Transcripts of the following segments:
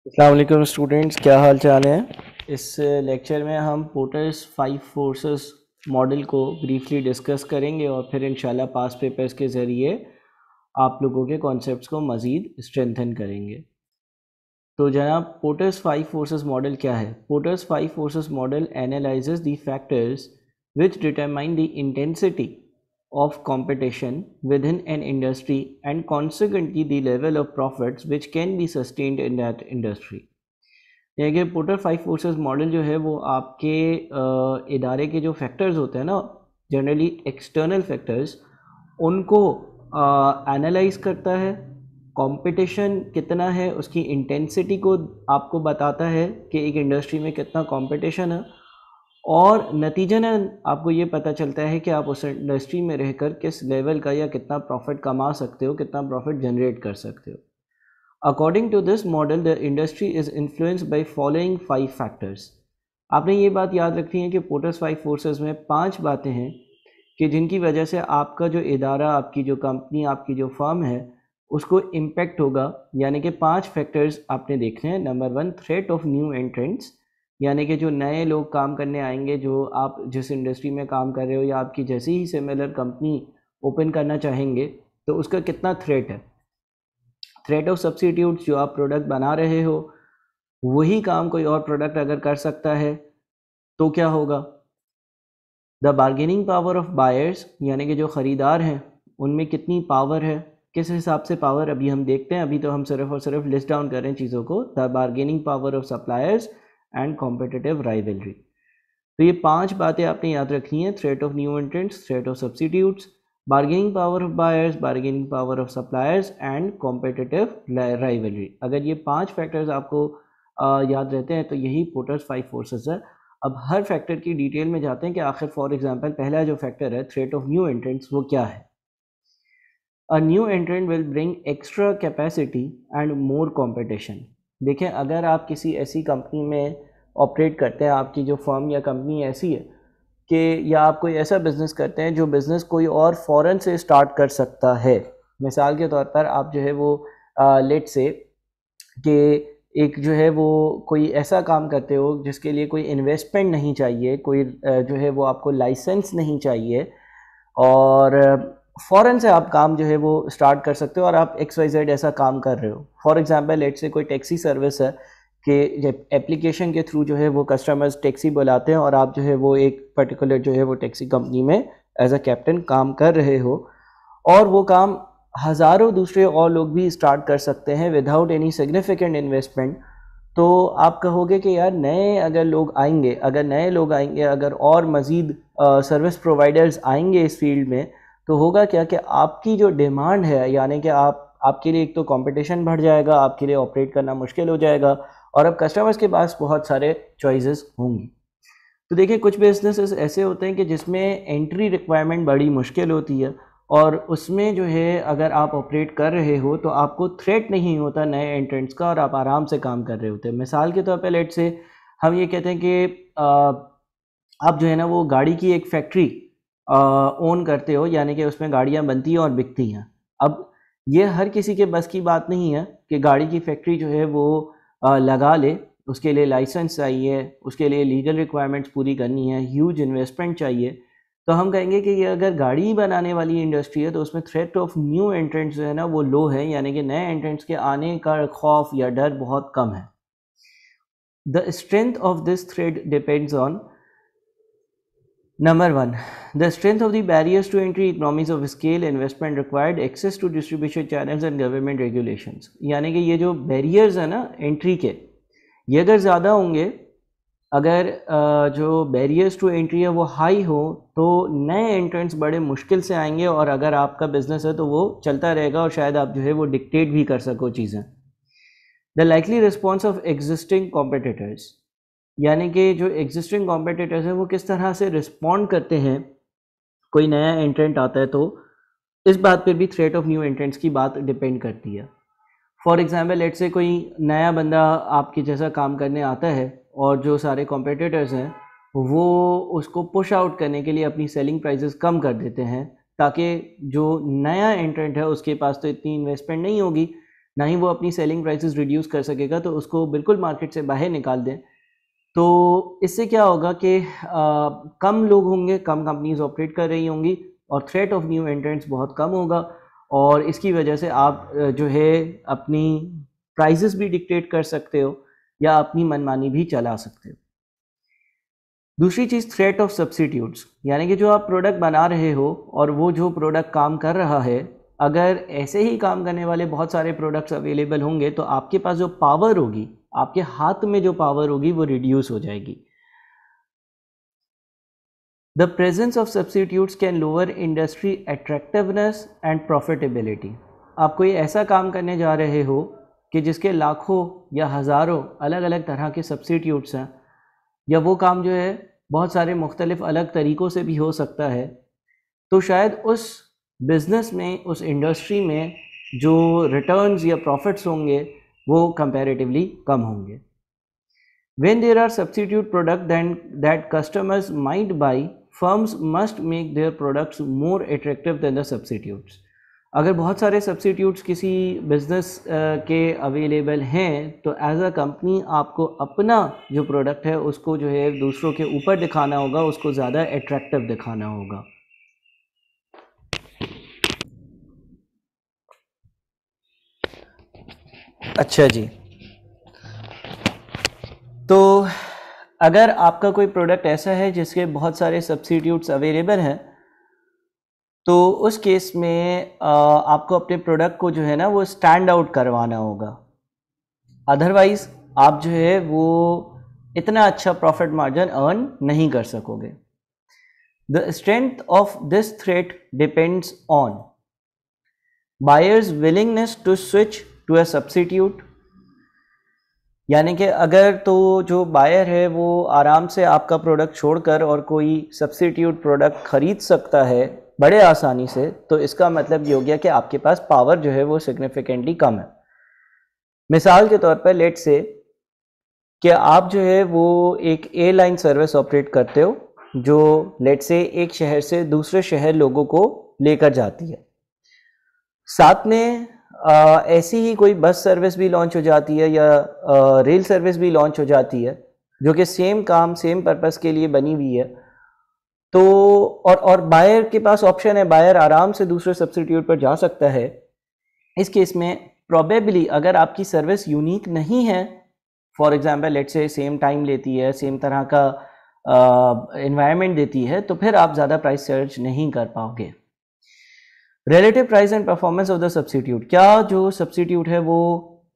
अस्सलाम वालेकुम स्टूडेंट्स, क्या हाल चाल है। इस लेक्चर में हम पोर्टर्स 5 फोर्सेस मॉडल को ब्रीफली डिस्कस करेंगे और फिर इंशाल्लाह पास पेपर्स के ज़रिए आप लोगों के कॉन्सेप्ट्स को मज़ीद स्ट्रेंथन करेंगे। तो जनाब, पोर्टर्स 5 फोर्सेस मॉडल क्या है? Porters 5 forces model analyses the factors which determine the intensity of competition within an industry and consequently the level of profits which can be sustained in that industry। यानी कि porter 5 forces model जो है वो आपके इदारे के जो factors होते हैं ना, जनरली एक्सटर्नल फैक्टर्स, उनको एनालाइज करता है। कंपटीशन कितना है उसकी इंटेंसिटी को आपको बताता है कि एक इंडस्ट्री में कितना कंपटीशन है, और नतीजन आपको ये पता चलता है कि आप उस इंडस्ट्री में रहकर किस लेवल का या कितना प्रॉफिट कमा सकते हो, कितना प्रॉफिट जनरेट कर सकते हो। According to this model the industry is influenced by following 5 factors. आपने ये बात याद रखनी है कि पोर्टर्स 5 फोर्सेस में 5 बातें हैं कि जिनकी वजह से आपका जो इदारा, आपकी जो कंपनी, आपकी जो फर्म है, उसको इम्पेक्ट होगा। यानी कि 5 फैक्टर्स आपने देखने हैं। Number 1, threat of new entrants, यानी कि जो नए लोग काम करने आएंगे, जो आप जिस इंडस्ट्री में काम कर रहे हो या आपकी जैसी ही सिमिलर कंपनी ओपन करना चाहेंगे तो उसका कितना थ्रेट है। थ्रेट ऑफ सब्सिट्यूट्स, जो आप प्रोडक्ट बना रहे हो वही काम कोई और प्रोडक्ट अगर कर सकता है तो क्या होगा। The bargaining power of buyers, यानी कि जो ख़रीदार हैं उनमें कितनी पावर है, किस हिसाब से पावर, अभी हम देखते हैं। अभी तो हम सिर्फ और सिर्फ लिस्ट डाउन कर रहे हैं चीज़ों को। The bargaining power of suppliers and competitive rivalry. तो ये 5 बातें आपने याद रखनी है। Threat of new entrants, threat of substitutes, bargaining power of buyers, bargaining power of suppliers and competitive rivalry. अगर ये 5 फैक्टर्स आपको याद रहते हैं तो यही पोर्टर्स 5 फोर्सेस है। अब हर फैक्टर की डिटेल में जाते हैं कि आखिर फॉर एग्जांपल पहला जो फैक्टर है थ्रेट ऑफ न्यू एंट्रेंट्स, वो क्या है। A new एंट्रेंट will bring extra capacity and more competition. देखें, अगर आप किसी ऐसी कंपनी में ऑपरेट करते हैं, आपकी जो फर्म या कंपनी ऐसी है कि या आप कोई ऐसा बिज़नेस करते हैं जो बिज़नेस कोई और फ़ौरन से स्टार्ट कर सकता है। मिसाल के तौर पर आप जो है वो लेट से कि एक जो है वो कोई ऐसा काम करते हो जिसके लिए कोई इन्वेस्टमेंट नहीं चाहिए, कोई जो है वो आपको लाइसेंस नहीं चाहिए, और फ़ौरन से आप काम जो है वो स्टार्ट कर सकते हो और आप XYZ ऐसा काम कर रहे हो। फॉर एग्जांपल लेट से कोई टैक्सी सर्विस है कि एप्लीकेशन के थ्रू जो है वो कस्टमर्स टैक्सी बुलाते हैं और आप जो है वो एक पर्टिकुलर जो है वो टैक्सी कंपनी में एज अ कैप्टन काम कर रहे हो, और वो काम हज़ारों दूसरे और लोग भी स्टार्ट कर सकते हैं विदाउट एनी सिग्निफिकेंट इन्वेस्टमेंट। तो आप कहोगे कि यार अगर नए लोग आएंगे, अगर और मज़ीद सर्विस प्रोवाइडर्स आएंगे इस फील्ड में, तो होगा क्या कि आपकी जो डिमांड है, यानी कि आपके लिए एक तो कंपटीशन बढ़ जाएगा, आपके लिए ऑपरेट करना मुश्किल हो जाएगा, और अब कस्टमर्स के पास बहुत सारे चॉइसेस होंगी। तो देखिए, कुछ बिजनेसेस ऐसे होते हैं कि जिसमें एंट्री रिक्वायरमेंट बड़ी मुश्किल होती है, और उसमें जो है अगर आप ऑपरेट कर रहे हो तो आपको थ्रेट नहीं होता नए एंट्रेंट्स का, और आप आराम से काम कर रहे होते हैं। मिसाल के तौर पे लेट से हम ये कहते हैं कि आप जो है ना वो गाड़ी की एक फैक्ट्री ओन करते हो, यानी कि उसमें गाड़ियाँ बनती हैं और बिकती हैं। अब ये हर किसी के बस की बात नहीं है कि गाड़ी की फैक्ट्री जो है वो लगा ले। उसके लिए लाइसेंस चाहिए, उसके लिए लीगल रिक्वायरमेंट्स पूरी करनी है, ह्यूज इन्वेस्टमेंट चाहिए। तो हम कहेंगे कि ये अगर गाड़ी बनाने वाली इंडस्ट्री है तो उसमें थ्रेट ऑफ न्यू एंट्रेंट्स जो है ना वो लो है, यानी कि नए एंट्रेंट्स के आने का खौफ या डर बहुत कम है। The strength of this thread depends on Number 1, the strength of the barriers to entry, economies of scale, investment required, access to distribution channels and government regulations। यानी कि ये जो बैरियर्स है ना एंट्री के, ये अगर ज़्यादा होंगे, अगर जो बैरियर्स टू एंट्री है वो हाई हो, तो नए एंट्रेंट्स बड़े मुश्किल से आएंगे, और अगर आपका बिजनेस है तो वो चलता रहेगा और शायद आप जो है वो डिक्टेट भी कर सको चीज़ें। The likely response of existing competitors, यानी कि जो एग्जिस्टिंग कॉम्पिटिटर्स हैं वो किस तरह से रिस्पॉन्ड करते हैं कोई नया एंट्रेंट आता है, तो इस बात पे भी थ्रेट ऑफ न्यू एंट्रेंट्स की बात डिपेंड करती है। फॉर एग्जांपल लेट से कोई नया बंदा आपके जैसा काम करने आता है और जो सारे कॉम्पिटिटर्स हैं वो उसको पुश आउट करने के लिए अपनी सेलिंग प्राइसेस कम कर देते हैं, ताकि जो नया एंट्रेंट है उसके पास तो इतनी इन्वेस्टमेंट नहीं होगी, ना ही वो अपनी सेलिंग प्राइसेस रिड्यूस कर सकेगा, तो उसको बिल्कुल मार्केट से बाहर निकाल दें। तो इससे क्या होगा कि कम लोग होंगे, कम कंपनीज ऑपरेट कर रही होंगी और थ्रेट ऑफ न्यू एंट्रेंट्स बहुत कम होगा, और इसकी वजह से आप जो है अपनी प्राइसेस भी डिक्टेट कर सकते हो या अपनी मनमानी भी चला सकते हो। दूसरी चीज़ थ्रेट ऑफ सब्सिट्यूट्स, यानी कि जो आप प्रोडक्ट बना रहे हो और वो जो प्रोडक्ट काम कर रहा है, अगर ऐसे ही काम करने वाले बहुत सारे प्रोडक्ट्स अवेलेबल होंगे तो आपके पास जो पावर होगी, आपके हाथ में जो पावर होगी वो रिड्यूस हो जाएगी। The presence of substitutes can lower industry attractiveness and profitability. आप कोई ऐसा काम करने जा रहे हो कि जिसके लाखों या हज़ारों अलग अलग तरह के सब्सिट्यूट्स हैं, या वो काम जो है बहुत सारे मुख्तलिफ अलग तरीक़ों से भी हो सकता है, तो शायद उस बिज़नेस में, उस इंडस्ट्री में जो रिटर्न्स या प्रॉफिट्स होंगे वो कंपैरेटिवली कम होंगे। When there are substitute products that customers might buy, firms must make their products more attractive than the substitutes. अगर बहुत सारे सब्सिट्यूट्स किसी बिज़नेस के अवेलेबल हैं तो एज अ कंपनी आपको अपना जो प्रोडक्ट है उसको जो है दूसरों के ऊपर दिखाना होगा, उसको ज़्यादा अट्रैक्टिव दिखाना होगा। अच्छा जी, तो अगर आपका कोई प्रोडक्ट ऐसा है जिसके बहुत सारे सब्सिट्यूट्स अवेलेबल हैं, तो उस केस में आपको अपने प्रोडक्ट को जो है ना वो स्टैंड आउट करवाना होगा, अदरवाइज़ आप जो है वो इतना अच्छा प्रॉफिट मार्जिन अर्न नहीं कर सकोगे। The strength of this threat depends on buyers willingness to switch to a substitute, यानी कि अगर तो जो बायर है वो आराम से आपका प्रोडक्ट छोड़कर और कोई सब्सिट्यूट प्रोडक्ट ख़रीद सकता है बड़े आसानी से, तो इसका मतलब ये हो गया कि आपके पास पावर जो है वो सिग्निफिकेंटली कम है। मिसाल के तौर पर लेट से कि आप जो है वो एक एयरलाइन सर्विस ऑपरेट करते हो जो लेट से एक शहर से दूसरे शहर लोगों को लेकर जाती है, साथ में ऐसी ही कोई बस सर्विस भी लॉन्च हो जाती है या रेल सर्विस भी लॉन्च हो जाती है जो कि सेम काम सेम पर्पस के लिए बनी हुई है। तो और बायर के पास ऑप्शन है, बायर आराम से दूसरे सब्सिट्यूट पर जा सकता है। इस केस में प्रोबेबली अगर आपकी सर्विस यूनिक नहीं है, फॉर एग्जांपल लेट से सेम टाइम लेती है, सेम तरह का एनवायरनमेंट देती है, तो फिर आप ज़्यादा प्राइस चार्ज नहीं कर पाओगे। Relative price and performance of the substitute, क्या जो सब्सिट्यूट है वो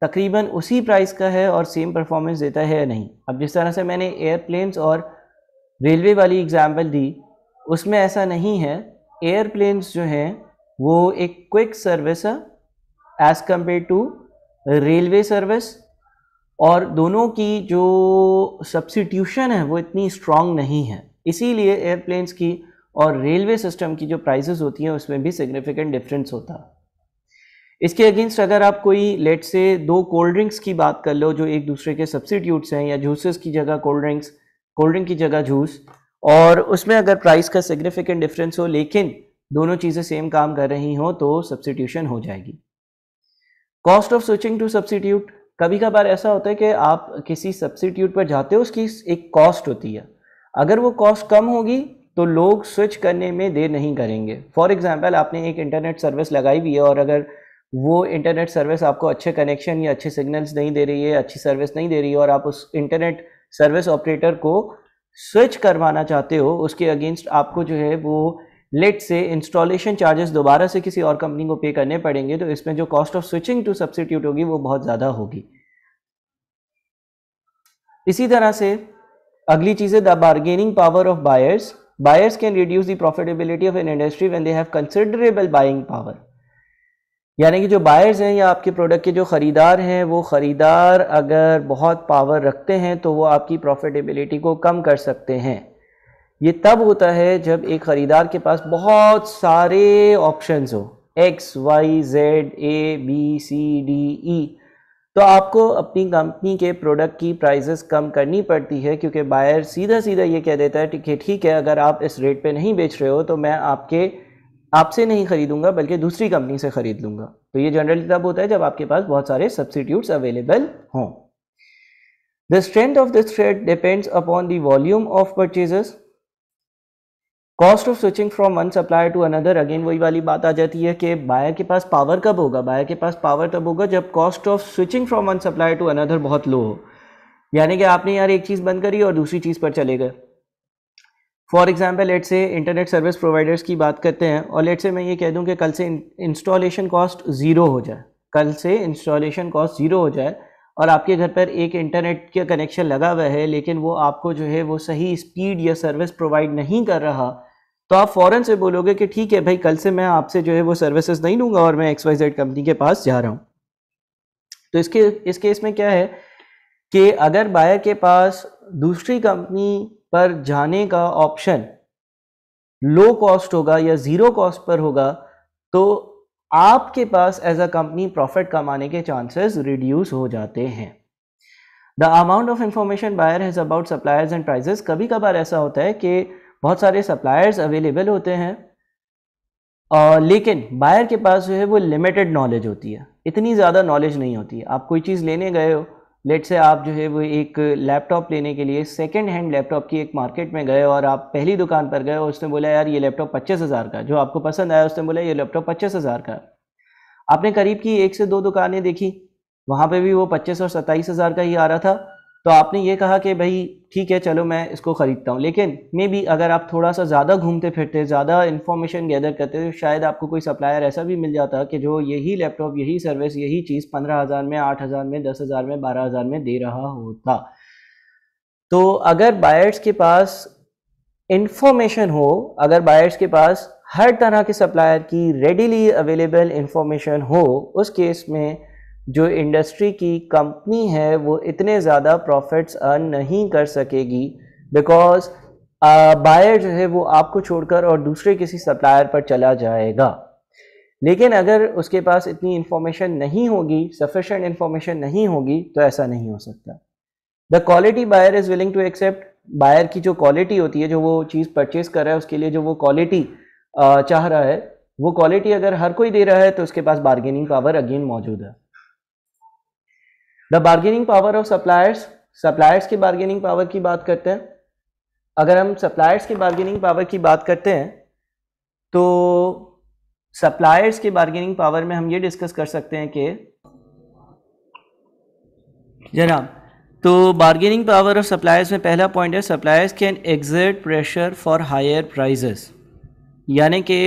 तकरीबन उसी प्राइस का है और सेम परफॉर्मेंस देता है या नहीं। अब जिस तरह से मैंने एयरप्लेन्स और रेलवे वाली एग्जांपल दी, उसमें ऐसा नहीं है। एयरप्लेन्स जो हैं वो एक क्विक सर्विस है as compare to railway service, और दोनों की जो सब्सिट्यूशन है वो इतनी स्ट्रॉन्ग नहीं है, इसीलिए एयरप्लेन्स की और रेलवे सिस्टम की जो प्राइसेस होती हैं उसमें भी सिग्निफिकेंट डिफरेंस होता है। इसके अगेंस्ट अगर आप कोई लेट से दो कोल्ड ड्रिंक्स की बात कर लो जो एक दूसरे के सब्सिट्यूट्स हैं, या जूसेस की जगह कोल्ड ड्रिंक्स, कोल्ड ड्रिंक की जगह जूस, और उसमें अगर प्राइस का सिग्निफिकेंट डिफरेंस हो लेकिन दोनों चीज़ें सेम काम कर रही हों तो सब्सिट्यूशन हो जाएगी। Cost of switching to substitute, कभी कभार ऐसा होता है कि आप किसी सब्सिट्यूट पर जाते हो, उसकी एक कॉस्ट होती है, अगर वो कॉस्ट कम होगी तो लोग स्विच करने में देर नहीं करेंगे। फॉर एग्जांपल आपने एक इंटरनेट सर्विस लगाई हुई है और अगर वो इंटरनेट सर्विस आपको अच्छे कनेक्शन या अच्छे सिग्नल्स नहीं दे रही है, अच्छी सर्विस नहीं दे रही है, और आप उस इंटरनेट सर्विस ऑपरेटर को स्विच करवाना चाहते हो, उसके अगेंस्ट आपको जो है वो लेट से इंस्टॉलेशन चार्जेस दोबारा से किसी और कंपनी को पे करने पड़ेंगे, तो इसमें जो cost of switching to substitute होगी वो बहुत ज़्यादा होगी। इसी तरह से अगली चीज़ है the bargaining power of buyers. Buyers can reduce the profitability of an industry when they have considerable buying power, यानी कि जो बायर्स हैं या आपके प्रोडक्ट के जो ख़रीदार हैं, वो ख़रीदार अगर बहुत पावर रखते हैं तो वो आपकी प्रॉफिटेबिलिटी को कम कर सकते हैं। ये तब होता है जब एक ख़रीदार के पास बहुत सारे ऑप्शंस हो, X, Y, Z, A, B, C, D, E, तो आपको अपनी कंपनी के प्रोडक्ट की प्राइसेस कम करनी पड़ती है, क्योंकि बायर सीधा सीधा ये कह देता है कि ठीक है, अगर आप इस रेट पे नहीं बेच रहे हो तो मैं आपके आपसे नहीं खरीदूंगा बल्कि दूसरी कंपनी से खरीद लूंगा। तो ये जनरली तब होता है जब आपके पास बहुत सारे सब्स्टिट्यूट्स अवेलेबल हों। The strength of this trade depends upon the volume of purchases. Cost of switching from one supplier to another, again वही वाली बात आ जाती है कि बायर के पास पावर कब होगा? बायर के पास पावर तब होगा जब cost of switching from one supplier to another बहुत लो हो, यानी कि आपने यार एक चीज़ बंद करी और दूसरी चीज़ पर चले गए। फॉर एग्जाम्पल लेट से इंटरनेट सर्विस प्रोवाइडर्स की बात करते हैं और लेट से मैं ये कह दूं कि कल से इंस्टॉलेशन कॉस्ट ज़ीरो हो जाए, कल से इंस्टॉलेशन कॉस्ट ज़ीरो हो जाए और आपके घर पर एक इंटरनेट का कनेक्शन लगा हुआ है लेकिन वो आपको जो है वो सही स्पीड या सर्विस प्रोवाइड नहीं कर रहा, तो आप फ़ौरन से बोलोगे कि ठीक है भाई, कल से मैं आपसे जो है वो सर्विसेज नहीं लूँगा और मैं XYZ कंपनी के पास जा रहा हूँ। तो इस केस में क्या है कि अगर बायर के पास दूसरी कंपनी पर जाने का ऑप्शन लो कॉस्ट होगा या ज़ीरो कॉस्ट पर होगा, तो आपके पास एज अ कंपनी प्रॉफिट कमाने के चांसेस रिड्यूस हो जाते हैं। The amount of information buyer has about suppliers and prices, कभी कभार ऐसा होता है कि बहुत सारे सप्लायर्स अवेलेबल होते हैं लेकिन बायर के पास जो है वो लिमिटेड नॉलेज होती है, इतनी ज़्यादा नॉलेज नहीं होती है। आप कोई चीज़ लेने गए हो, लेट से आप जो है वो एक लैपटॉप लेने के लिए सेकंड हैंड लैपटॉप की एक मार्केट में गए और आप पहली दुकान पर गए और उसने बोला यार ये लैपटॉप 25,000 का, जो आपको पसंद आया उसने बोला ये लैपटॉप 25,000 का। आपने करीब की 1 से 2 दुकानें देखी, वहाँ पे भी वो 25 और 27,000 का ही आ रहा था, तो आपने ये कहा कि भाई ठीक है चलो मैं इसको ख़रीदता हूँ। लेकिन मे बी अगर आप थोड़ा सा ज़्यादा घूमते फिरते, ज़्यादा इन्फॉर्मेशन गैदर करते, तो शायद आपको कोई सप्लायर ऐसा भी मिल जाता कि जो यही लैपटॉप, यही सर्विस, यही चीज़ 15,000 में, 8,000 में, 10,000 में, 12,000 में दे रहा होता। तो अगर बायर्स के पास इंफॉर्मेशन हो, अगर बायर्स के पास हर तरह के सप्लायर की रेडीली अवेलेबल इंफॉर्मेशन हो, उस केस में जो इंडस्ट्री की कंपनी है वो इतने ज़्यादा प्रॉफिट्स अर्न नहीं कर सकेगी, बिकॉज बायर जो है वो आपको छोड़कर और दूसरे किसी सप्लायर पर चला जाएगा। लेकिन अगर उसके पास इतनी इंफॉर्मेशन नहीं होगी, सफिशिएंट इंफॉर्मेशन नहीं होगी, तो ऐसा नहीं हो सकता। The quality buyer is willing to accept, buyer की जो क्वालिटी होती है, जो वो चीज़ परचेज कर रहा है उसके लिए जो वो क्वालिटी चाह रहा है, वो क्वालिटी अगर हर कोई दे रहा है तो उसके पास बार्गेनिंग पावर अगेन मौजूद है। The bargaining power of suppliers, suppliers की बार्गेनिंग पावर की बात करते हैं। अगर हम सप्लायर्स की बार्गेनिंग पावर की बात करते हैं तो सप्लायर्स की बार्गेनिंग पावर में हम ये डिस्कस कर सकते हैं कि जनाब, तो बार्गेनिंग पावर ऑफ सप्लायर्स में पहला पॉइंट है suppliers can exert pressure for higher prices, यानी कि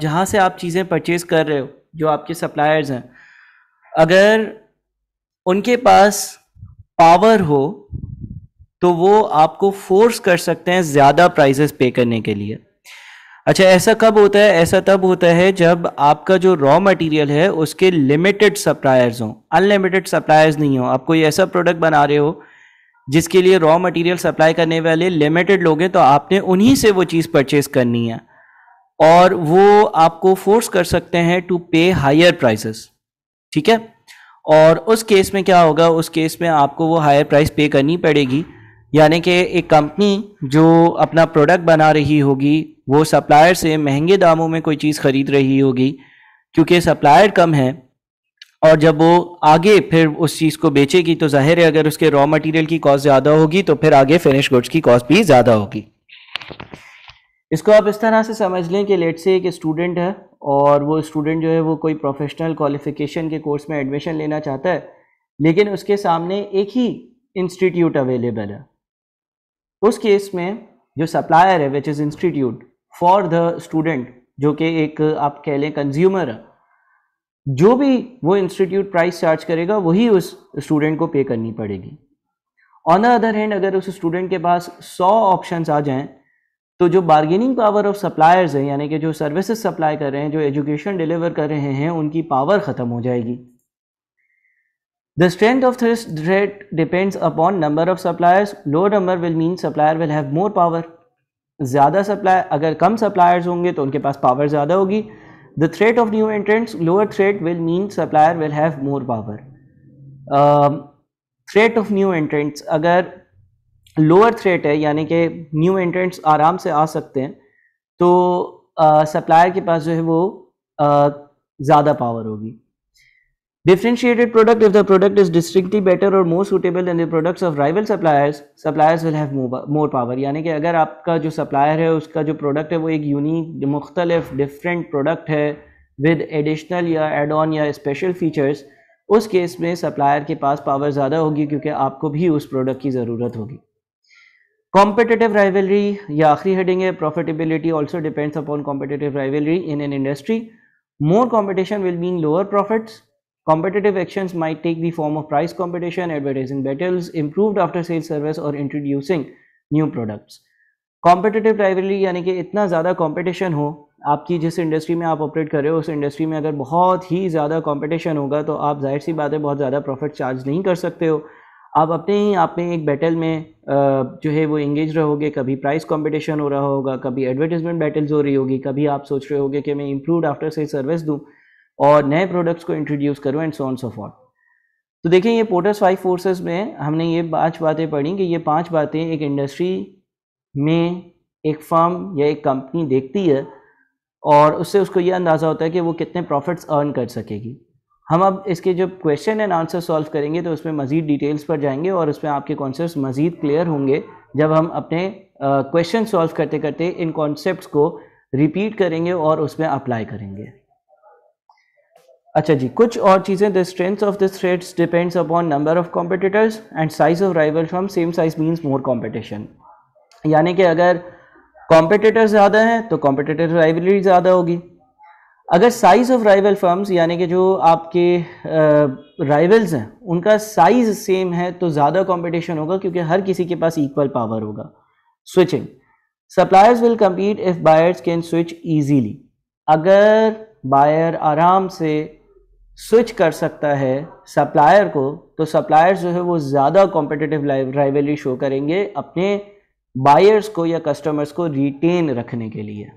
जहाँ से आप चीज़ें परचेज कर रहे हो, जो आपके सप्लायर्स हैं, अगर उनके पास पावर हो तो वो आपको फोर्स कर सकते हैं ज़्यादा प्राइसेस पे करने के लिए। अच्छा, ऐसा कब होता है? ऐसा तब होता है जब आपका जो रॉ मटेरियल है उसके लिमिटेड सप्लायर्स हों, अनलिमिटेड सप्लायर्स नहीं हो। आप कोई ऐसा प्रोडक्ट बना रहे हो जिसके लिए रॉ मटेरियल सप्लाई करने वाले लिमिटेड लोग हैं, तो आपने उन्हीं से वो चीज़ परचेज करनी है और वो आपको फोर्स कर सकते हैं टू पे हायर प्राइसेस, ठीक है। और उस केस में क्या होगा? उस केस में आपको वो हायर प्राइस पे करनी पड़ेगी, यानी कि एक कंपनी जो अपना प्रोडक्ट बना रही होगी वो सप्लायर से महंगे दामों में कोई चीज़ ख़रीद रही होगी क्योंकि सप्लायर कम है, और जब वो आगे फिर उस चीज़ को बेचेगी तो जाहिर है अगर उसके रॉ मटेरियल की कॉस्ट ज़्यादा होगी तो फिर आगे फिनिश गुड्स की कॉस्ट भी ज़्यादा होगी। इसको आप इस तरह से समझ लें कि लेट से एक स्टूडेंट है और वो स्टूडेंट जो है वो कोई प्रोफेशनल क्वालिफिकेशन के कोर्स में एडमिशन लेना चाहता है, लेकिन उसके सामने एक ही इंस्टीट्यूट अवेलेबल है। उस केस में जो सप्लायर है which is institute for the student, जो कि एक आप कह लें कंज्यूमर है, जो भी वो इंस्टीट्यूट प्राइस चार्ज करेगा वही उस स्टूडेंट को पे करनी पड़ेगी। ऑन द अदर हैंड अगर उस स्टूडेंट के पास 100 ऑप्शंस आ जाएं तो जो बार्गेनिंग पावर ऑफ सप्लायर्स है, यानी कि जो सर्विसेज सप्लाई कर रहे हैं, जो एजुकेशन डिलीवर कर रहे हैं, उनकी पावर ख़त्म हो जाएगी। The strength of this thread depends upon number of suppliers. Low number will mean supplier will have more power. ज़्यादा सप्लाई, अगर कम सप्लायर्स होंगे तो उनके पास पावर ज़्यादा होगी। The threat of new entrants, lower threat will mean supplier will have more power. Threat of new entrants, अगर lower threat है यानी कि न्यू एंट्रेंट्स आराम से आ सकते हैं, तो सप्लायर के पास जो है वो ज़्यादा पावर होगी। Differentiated product, if the product is distinctly better or more suitable than the products of rival suppliers, suppliers will have more power। यानी कि अगर आपका जो सप्लायर है उसका जो प्रोडक्ट है वो एक यूनिक मुख्तलिफ डिफरेंट प्रोडक्ट है विद एडिशनल या एड ऑन या स्पेशल फीचर्स, उस केस में सप्लायर के पास पावर ज़्यादा होगी क्योंकि आपको भी उस प्रोडक्ट की ज़रूरत होगी। कॉम्पिटिटिव राइवलरी या आखिरी हेडिंग है profitability also depends upon competitive rivalry in an industry. More competition will mean lower profits. Competitive actions might take the form of price competition, advertising battles, improved after sales service or introducing new products. Competitive rivalry यानी कि इतना ज़्यादा competition हो, आपकी जिस industry में आप operate कर रहे हो उस इंडस्ट्री में अगर बहुत ही ज़्यादा competition होगा तो आप जाहिर सी बात है बहुत ज़्यादा प्रॉफिट चार्ज नहीं कर सकते हो। आप अपने ही आप में एक बैटल में जो है वो इंगेज रहोगे, कभी प्राइस कंपटीशन हो रहा होगा, कभी एडवर्टीजमेंट बैटल्स हो रही होगी, कभी आप सोच रहे होगे कि मैं इम्प्रूव्ड आफ्टर सेल सर्विस दूँ और नए प्रोडक्ट्स को इंट्रोड्यूस करो and so on so forth. तो देखिए ये पोर्टर्स 5 फोर्सेस में हमने ये 5 बातें पढ़ी कि ये 5 बातें एक इंडस्ट्री में एक फर्म या एक कंपनी देखती है और उससे उसको ये अंदाज़ा होता है कि वो कितने प्रॉफिट्स अर्न कर सकेगी। हम अब इसके जब क्वेश्चन एंड आंसर सॉल्व करेंगे तो उसमें मज़ीद डिटेल्स पर जाएंगे और उसमें आपके कॉन्सेप्ट्स मज़ीद क्लियर होंगे जब हम अपने क्वेश्चन सॉल्व करते करते इन कॉन्सेप्ट्स को रिपीट करेंगे और उसमें अप्लाई करेंगे। अच्छा जी, कुछ और चीज़ें, the strength of the threads depends upon number of competitors and size of rival firm, same size means more competition. यानी कि अगर कॉम्पिटिटर्स ज़्यादा हैं तो कॉम्पिटिटर राइवलरी ज़्यादा होगी। अगर साइज ऑफ राइवल फर्म्स यानी कि जो आपके राइवल्स हैं उनका साइज सेम है तो ज़्यादा कॉम्पिटिशन होगा क्योंकि हर किसी के पास इक्वल पावर होगा। Switching, suppliers will compete if buyers can switch easily. अगर बायर आराम से स्विच कर सकता है सप्लायर को तो सप्लायर्स जो है वो ज़्यादा कॉम्पिटिटिव राइवलरी शो करेंगे अपने बायर्स को या कस्टमर्स को रिटेन रखने के लिए।